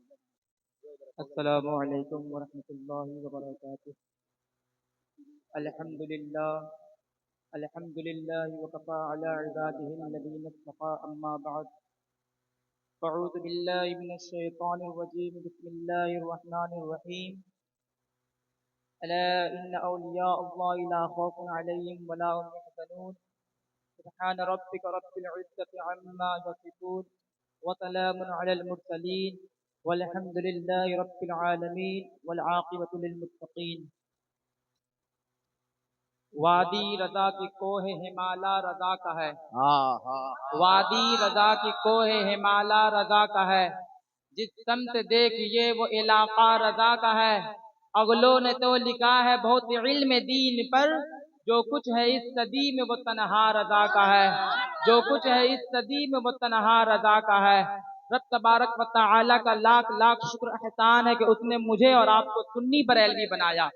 السلام علیکم ورحمۃ اللہ وبرکاتہ۔ الحمد للہ وکفى علی عباده الذین اصطفى، اما بعد فاعوذ باللہ من الشیطان الرجیم، بسم اللہ الرحمن الرحیم۔ الا ان اولیاء اللہ لا خوف علیہم ولا هم يحزنون، سبحان ربک رب العزة عما یصفون وسلام علی المرسلین والحمد للہ رب العالمین والعاقبۃ للمتقین۔ وادی رضا کی کوہ ہمالا رضا کا ہے، وادی رضا کی کوہ ہمالا رضا کا ہے، جس سمت دیکھیے وہ علاقہ رضا کا ہے۔ اگلوں نے تو لکھا ہے بہت علم دین پر، جو کچھ ہے اس صدی میں وہ تنہا رضا کا ہے، جو کچھ ہے اس صدی میں وہ تنہا رضا کا ہے۔ رب تبارک و تعالی کا لاکھ لاکھ شکر احسان ہے کہ اس نے مجھے اور آپ کو سنی بریلوی بنایا۔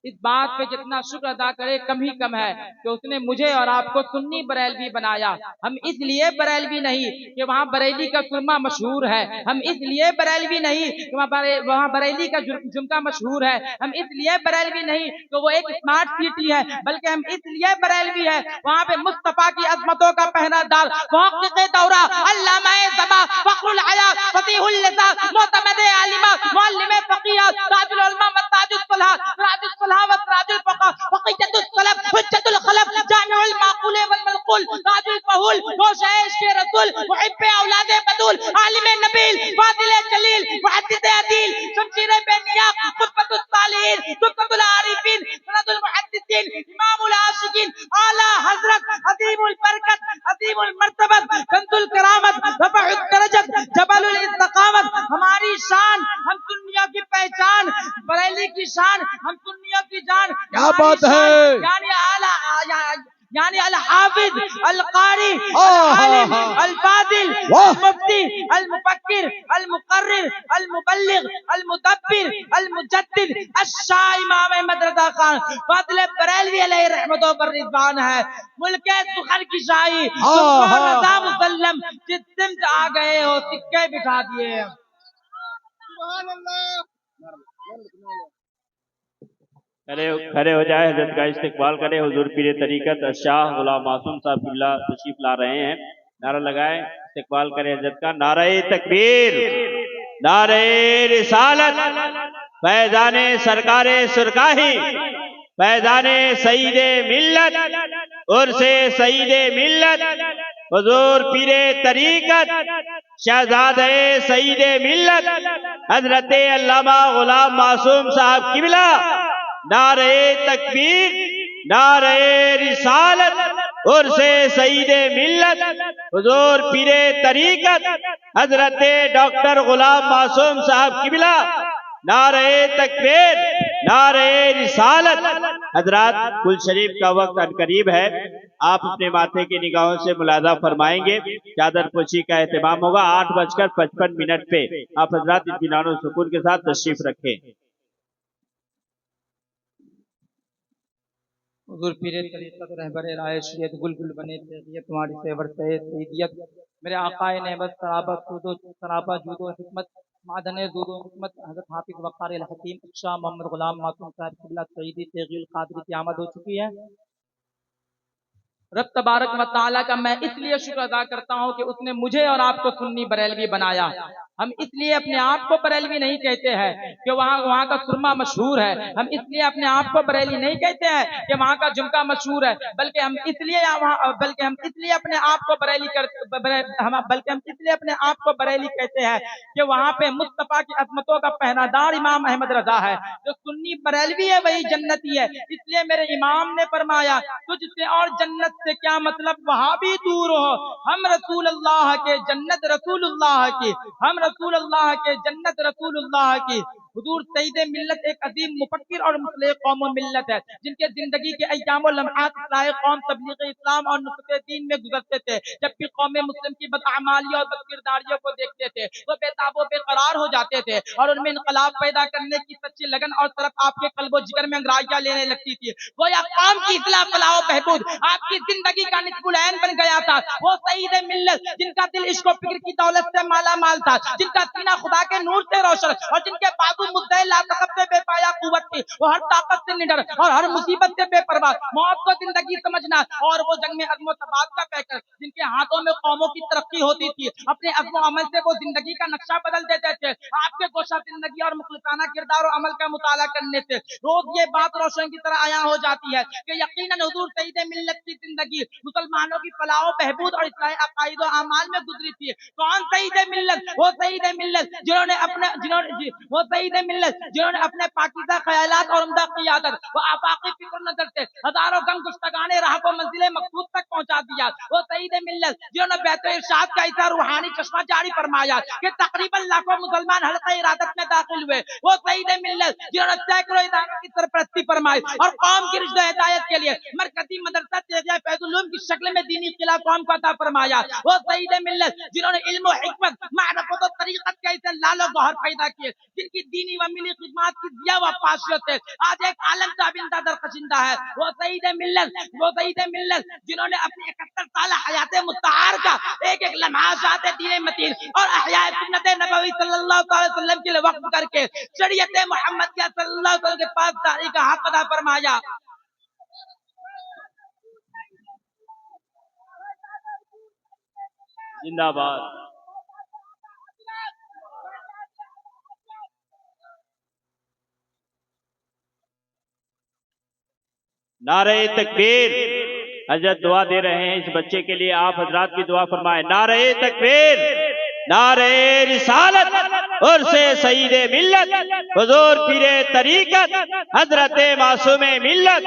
اس بات پہ جتنا شکر ادا کرے کم ہی کم ہے کہ اس نے مجھے اور آپ کو سنی بریلوی بنایا۔ ہم اس لیے بریلوی نہیں کہ وہاں بریلی کا سرما مشہور ہے، ہم اس لیے بریلوی نہیں کہ وہاں بریلی کا جمکا مشہور ہے، ہم اس لیے بریلوی نہیں کہ وہ ایک اسمارٹ سٹی ہے، بلکہ ہم اس لیے بریلوی ہے وہاں پہ مصطفیٰ کی عظمتوں کا پہنا دار محقق دورہ، علامہ زما، فخر الحیات، فصیح اللسان، معتمد عالمہ، معلم فقیہ، تاج العلماء و تاج الصلاح، راج الصلاح و سراج الفقہ، فقیہۃ السلف، حجۃ الخلف، جامع المعقول والمنقول، تاج الفہول، گوشہ عشق رسول، محب اولاد بطول، عالم نبیل، فاضل جلیل، محدث عدیل، شمشیر بے نیاز، قطبۃ الصالحین، قطبۃ العارفین، سند المحدثین، امام العاشقین، اعلی حضرت، عظیم البرکت، عظیم المرتبت، کنز الکرامت، رفع الدرجت، جبل الاستقامت، ہماری شان، ہم سنیوں کی پہچان، بریلی کی شان، ہم سنیوں کی جان، کیا بات ہے، یعنی الحافظ، القاری، العالم، الفاضل، المفتی، المفکر، المقرر، المبلغ، المدبر، المجدد، الشاہ امام احمد رضا خان فاضل بریلوی علیہ رحمتوں پر رضوان ہے۔ ملک سخن کی شاہی، تم کو رضا مسلم، جس سمت آ گئے ہو سکے بٹھا دیے۔ سبحان اللہ۔ کھڑے ہو جائے، حضرت کا استقبال کرے۔ حضور پیر طریقت شاہ غلام معصوم صاحب قبلہ تشریف لا رہے ہیں، نعرہ لگائے، استقبال کرے حضرت کا۔ نعرہ تکبیر، نعرہ رسالت، فیضان سرکار سرکاہی، فیضان سعید ملت، عرس سعید ملت، حضور پیر طریقت شہزادہ سعید ملت حضرت علامہ غلام معصوم صاحب قبلہ، نعرہ تکبیر، نعرہ رسالت، عرس سعید ملت، حضور پیر طریقت حضرت ڈاکٹر غلام معصوم صاحب قبلہ، نعرہ تکبیر، نعرہ رسالت۔ حضرات، کل شریف کا وقت عنقریب ہے، آپ اپنے ماتھے کی نگاہوں سے ملاحظہ فرمائیں گے، چادر پوشی کا اہتمام ہوگا 8:55 پہ۔ آپ حضرات اطمینان و سکون کے ساتھ تشریف رکھیں۔ حضور پیر طریقت رہبر رائے شریعت گل گل بنے تیغیت تمہاری سیور سیدیت، میرے آقائے نعمت سرابت سود و سرابہ جود و حکمت، معدن زود و حکمت، حضرت حافظ وقار الحکیم شاہ محمد غلام معصوم صاحب قبلہ سعیدی تیغی القادری کی آمد ہو چکی ہے۔ رب تبارک و تعالیٰ کا میں اس لیے شکر ادا کرتا ہوں کہ اس نے مجھے اور آپ کو سنی بریلوی بنایا۔ ہم اس لیے اپنے آپ کو بریلوی نہیں کہتے ہیں کہ وہاں کا سرما مشہور ہے، ہم اس لیے اپنے آپ کو بریلی نہیں کہتے ہیں کہ وہاں کا جمکا مشہور ہے، بلکہ ہم اس لیے اپنے آپ کو بریلی کہتے ہیں کہ وہاں پہ مصطفیٰ کی عظمتوں کا پہنا دار امام احمد رضا ہے۔ جو سنی بریلوی ہے وہی جنتی ہے، اس لیے میرے امام نے فرمایا تجھ سے اور جنت سے کیا مطلب وہاں بھی دور ہو، ہم رسول اللہ کے جنت رسول اللہ کی، ہم رسول اللہ کے جنت رسول اللہ کی۔ हुजूर सईद मिल्लत एक अजीम मुफक्किर और मुस्लिह कौम व मिल्लत है, जिनके जिंदगी के अय्याम व लम्हात इस्लाह कौम, तबलीग इस्लाम और नुसरत दीन में गुजरते थे। जब भी कौम मुस्लिम की बदअमालियों और बदकिरदारियों को देखते थे तो बेताबो बेकरार हो जाते थे और उनमें इनकलाब पैदा करने की सच्ची लगन और तरफ आपके कल्बो जिगर में अंगराइयां लेने लगती थी। वो या कौम की इस्लाह फलाह व बहबूद आपकी जिंदगी का निस्बुल ऐन बन गया था। वो सईद मिल्लत जिनका दिल इश्क व फिक्र की दौलत से माला माल था, जिनका सीना खुदा के नूर से रोशन और जिनके बाजू मुद्दे लातकत से बेपाया कुव्वत थी। वो हर ताकत से निडर और हर मुसीबत से बेपरवाह, मौत को जिंदगी समझना और वो जंग में अज़्म व सबात का पैकर, जिनके हाथों में कौमों की तरक्की होती थी। अपने अज़्म व अमल से वो जिंदगी का नक्शा बदल देते थे। आपके गोशा जिंदगी और मुखलिसाना किरदार और अमल का मुताला करने से रोज ये बात रोशन की तरह आया हो जाती है कि यकीनन हुजूर सईद मिल्लत की जिंदगी मुसलमानों की फलाह व बहबूद और इस्लाह अकाइद व अमाल में गुजरी थी। कौन सईद मिल्लत? वो सईद मिल्लत वो सईद मिल्लत जिन्होंने अपने पाकीज़ा ख्यालात और उम्दा क़ियादत व आफाकी फिक्र नजर से हजारों गम गुश्तगाने राह को मंजिल मकसूद तक पहुंचा दिया। वो सईद मिल्लत जिन्होंने बैत इरशाद का ऐसा रूहानी चश्मा जारी फरमाया कि तकरीबन लाखों मुसलमान हल्का इरादत में दाखिल हुए। वो सईद मिल्लत जिन्होंने सैकड़ों इदारों की सरपरस्ती फरमाई और कौम की रिश्ते हिदायत के लिए मरकजी मदरसा तेजिया फैजुल की शक्ल में दीनी किला कौम को अता फरमाया। वो सईद मिल्लत जिन्होंने इल्म व हिकमत मारफत और तरीकत के ऐसे लालो गौहर पैदा किए, जिनकी दीनी व मिली खिदमत की दिया व पाशियत है आज एक आलम ताबिंदा दरखशिंदा है। वो सईद मिल्लत जिन्होंने अपनी 71 साल हयात मुत्तहार का एक एक लम्हा शात दीन मतीन और अहया सुन्नत नबवी सल्लल्लाहु अलैहि वसल्लम के लिए वक्फ करके शरीयत मुहम्मदिया सल्लल्लाहु अलैहि वसल्लम के पास दारी का हक अदा फरमाया। जिंदाबाद। नारे तकबीर। हजरत दुआ दे रहे हैं इस बच्चे के लिए, आप हजरात भी दुआ फरमाएं। नारे तकबीर, नारे रिसालत और से सईद मिल्लत हुजूर पीरे तरीकत हजरत मासूम मिल्लत।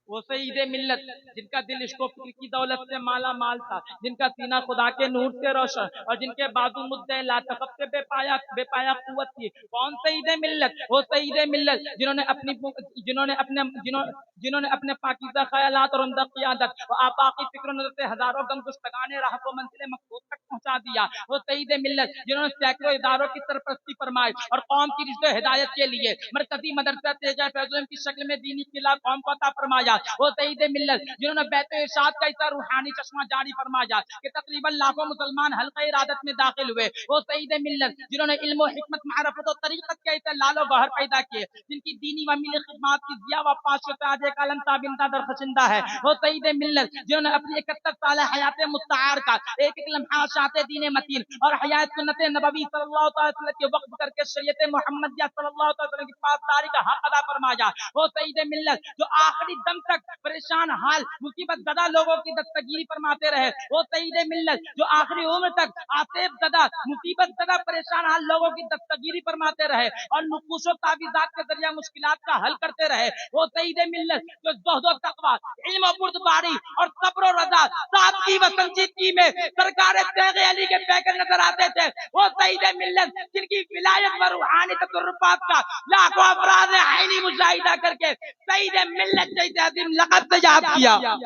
वो सईद मिल्लत जिनका दिल इश्क व फिक्र की दौलत से माला माल था, जिनका सीना खुदा के नूर से रोशन और जिनके बाजू मुद्दे लातकत से बेपाया कुव्वत थी। कौन सईद मिल्लत? वो सईद मिल्लत जिन्होंने अपने पाकीज़ा ख्यालात और उम्दा क़ियादत व आफाकी फिक्र नज़र से हजारों गम गुश्तगाने राह को मंजिल मकसूद तक पहुंचा दिया। वो सईद मिल्लत जिन्होंने सैकड़ों इदारों की सरपरस्ती फरमाई और कौम की रिश्ते हिदायत के लिए मरकजी मदरसा तेजा फैजुल की शक्ल में दीनी किला कौम को अता फरमाया। वो सईद मिल्लत जिन्होंने बैत इरशाद का ऐसा रूहानी चश्मा जारी फरमाया कि तकरीबन लाखों मुसलमान हल्का इरादत में दाखिल हुए। वो सईद मिल्लत जिन्होंने इल्म व हिकमत मारफत और तरीकत के ऐसे लालो गौहर पैदा किए, जिनकी दीनी व मिली खिदमत की जिया व पाशियत आज एक आलम ताबिंदा दरखशिंदा है। वो सईद मिल्लत जिन्होंने अपनी 71 साल हयात मुत्तहार का एक एक लम्हा शात दीन मतीन और हयात सुन्नत नबवी सल्लल्लाहु अलैहि वसल्लम के वक्फ करके शरीयत मुहम्मदिया सल्लल्लाहु अलैहि वसल्लम की पासदारी का हक अदा फरमाया। वो सईद मिल्लत जो आखिरी दम तक परेशान हाल मुसीबत ज़दा लोगों की दस्तगीरी फरमाते रहे। वो सईद मिल्लत जो आखिरी उम्र तक आसेब ज़दा मुसीबत ज़दा परेशान हाल लोगों की दस्तगीरी फरमाते रहे और नुकूश व तावीज़ात के जरिए मुश्किलात का हल करते रहे। वो सईद मिल्लत जो ज़ुहद व तक़वा, इल्म व बुर्दबारी और सब्र व रज़ा, सादगी व संजीदगी में सरकार तेग़े अली के पैकर नजर आते थे। वो सईद मिल्लत जिनकी विलायत व रूहानी तसर्रुफ़ात का लाखों अफराद ने आईनी मुशाहिदा करके सईद मिल्लत जैसे अजीम लक़ब से याद किया।